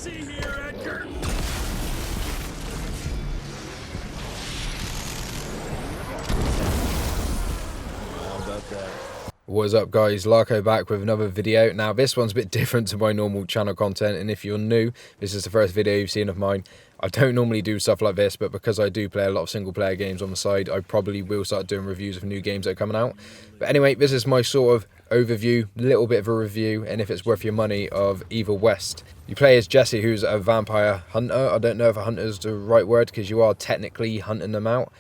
see here, Edgar? How about that? What is up, guys? Larko back with another video. Now this one's a bit different to my normal channel content, and if you're new, this is the first video you've seen of mine. I don't normally do stuff like this, but because I do play a lot of single player games on the side, I probably will start doing reviews of new games that are coming out. But anyway, this is my sort of overview, little bit of a review, and if it's worth your money, of Evil West. You play as Jesse, who's a vampire hunter. I don't know if a hunter is the right word, because you are technically hunting them out.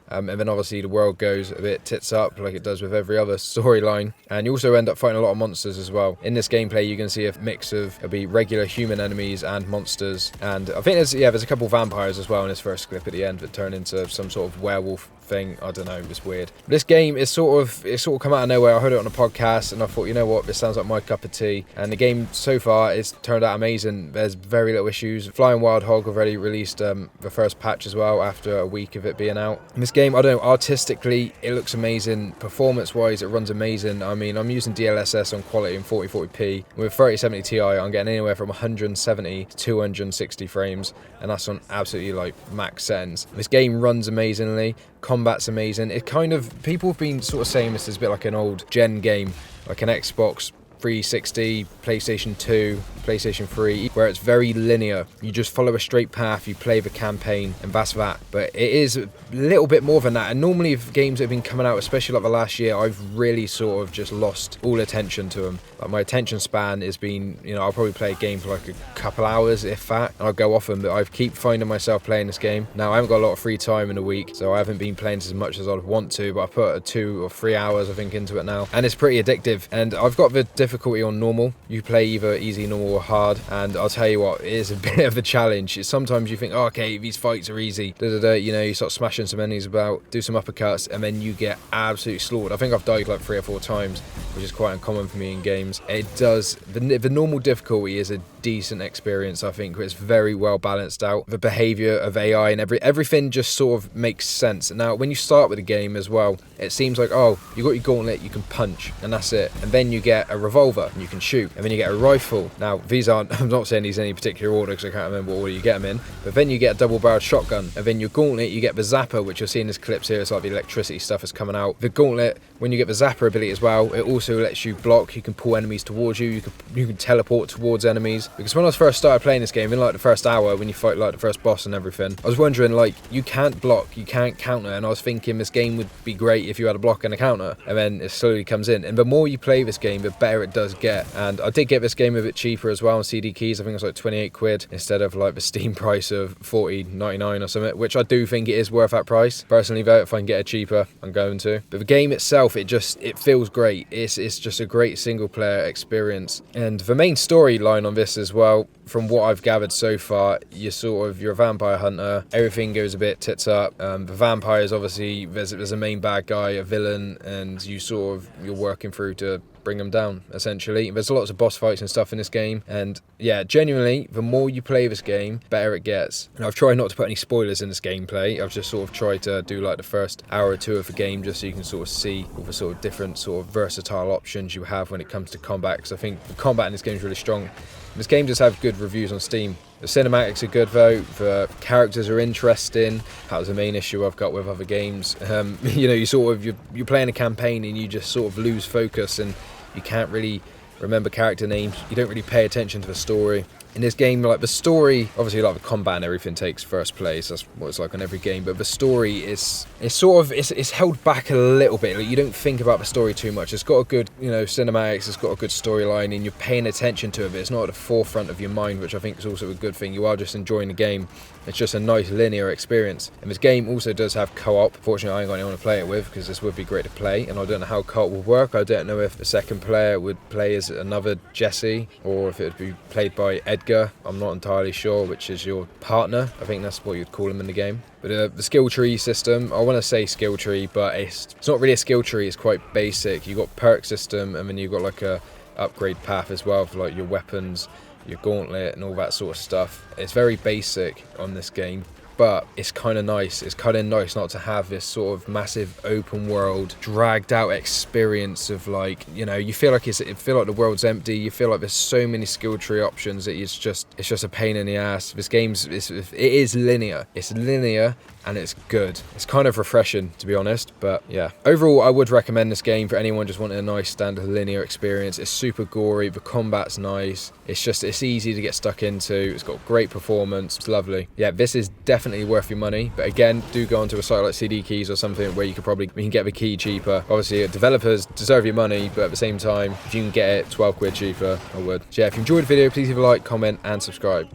And then obviously the world goes a bit tits up like it does with every other storyline, and you also end up fighting a lot of monsters as well. In this gameplay you can see a mix of, it'll be regular human enemies and monsters, and I think there's a couple vampires as well in this first clip at the end that turn into some sort of werewolf thing. I don't know, it was weird. This game is sort of come out of nowhere. I heard it on a podcast and I thought, you know what, this sounds like my cup of tea, and the game so far is turned out amazing. There's very little issues. Flying Wild Hog already released the first patch as well after a week of it being out. In this game, I don't know, artistically it looks amazing, performance wise it runs amazing. I mean, I'm using DLSS on quality in 4040p. With 3070 Ti I'm getting anywhere from 170 to 260 frames, and that's on absolutely like max settings. This game runs amazingly, combat's amazing. It kind of, people have been sort of saying this is a bit like an old gen game, like an Xbox 360, PlayStation 2, PlayStation 3, where it's very linear. You just follow a straight path, you play the campaign, and that's that. But it is a little bit more than that. And normally if games that have been coming out, especially like the last year, I've really sort of just lost all attention to them. Like my attention span has been, you know, I'll probably play a game for like a couple hours, if that, and I'll go off them. But I keep finding myself playing this game. Now I haven't got a lot of free time in a week, so I haven't been playing as much as I'd want to, but I put 2 or 3 hours I think into it now, and it's pretty addictive. And I've got the difficulty on normal. You play either easy, normal or hard, and I'll tell you what, it is a bit of a challenge. Sometimes you think, oh, okay, these fights are easy, you know, you start smashing some enemies about, do some uppercuts, and then you get absolutely slaughtered. I think I've died like 3 or 4 times, which is quite uncommon for me in games. It does, the normal difficulty is a decent experience. I think it's very well balanced out. The behavior of AI and everything just sort of makes sense. Now when you start with the game as well, it seems like, oh, you got your gauntlet, you can punch, and that's it. And then you get a revolver and you can shoot, and then you get a rifle. Now these aren't, I'm not saying these in any particular order because I can't remember what order you get them in, but then you get a double-barreled shotgun, and then your gauntlet you get the zapper, which you'll see in this clips here. It's like the electricity stuff is coming out. The gauntlet, when you get the zapper ability as well, it also lets you block. You can pull enemies towards you, you can teleport towards enemies. Because when I first started playing this game, in like the first hour when you fight like the first boss and everything, I was wondering, like, you can't block, you can't counter, and I was thinking this game would be great if you had a block and a counter, and then it slowly comes in. And the more you play this game, the better it does get. And I did get this game a bit cheaper as well on CD keys. I think it was like 28 quid instead of like the Steam price of 40.99 or something, which I do think it is worth that price. Personally though, if I can get it cheaper, I'm going to. But the game itself, it feels great. It's just a great single player experience. And the main storyline on this as well, from what I've gathered so far, you're a vampire hunter. Everything goes a bit tits up. The vampires, obviously, there's a main bad guy, a villain, and you're working through to bring them down, essentially. There's lots of boss fights and stuff in this game, and yeah, genuinely, the more you play this game, better it gets. And I've tried not to put any spoilers in this gameplay. I've just sort of tried to do like the first hour or 2 of the game, just so you can sort of see all the sort of different sort of versatile options you have when it comes to combat, because I think the combat in this game is really strong. This game does have good reviews on Steam. The cinematics are good though, the characters are interesting. That was the main issue I've got with other games. You know, you're playing a campaign and you just sort of lose focus and you can't really remember character names. You don't really pay attention to the story. In this game, like the story, obviously like the combat and everything takes first place. That's what it's like on every game. But the story is it's held back a little bit. Like, you don't think about the story too much. It's got a good, you know, cinematics. It's got a good storyline, and you're paying attention to it. But it's not at the forefront of your mind, which I think is also a good thing. You are just enjoying the game. It's just a nice linear experience. And this game also does have co-op. Fortunately, I ain't got anyone to play it with because this would be great to play. And I don't know how co-op will work. I don't know if the second player would play as another Jesse or if it would be played by Edgar. I'm not entirely sure, which is your partner. I think that's what you'd call him in the game. But the skill tree system, I want to say skill tree, but it's not really a skill tree. It's quite basic. You've got perk system, and then you've got like a upgrade path as well for like your weapons, your gauntlet and all that sort of stuff. It's very basic on this game. but it's kind of nice. It's kind of nice not to have this sort of massive open world, dragged out experience of like, you know, you feel like it feel like the world's empty. You feel like there's so many skill tree options that it's just a pain in the ass. This game's it is linear. It's linear and it's good. It's kind of refreshing, to be honest, but yeah. Overall, I would recommend this game for anyone just wanting a nice standard linear experience. It's super gory, the combat's nice. It's easy to get stuck into. It's got great performance. It's lovely. Yeah, this is definitely worth your money. But again, do go onto a site like CD Keys or something where you can get the key cheaper. Obviously, developers deserve your money, but at the same time, if you can get it 12 quid cheaper, I would. So yeah, if you enjoyed the video, please leave a like, comment, and subscribe.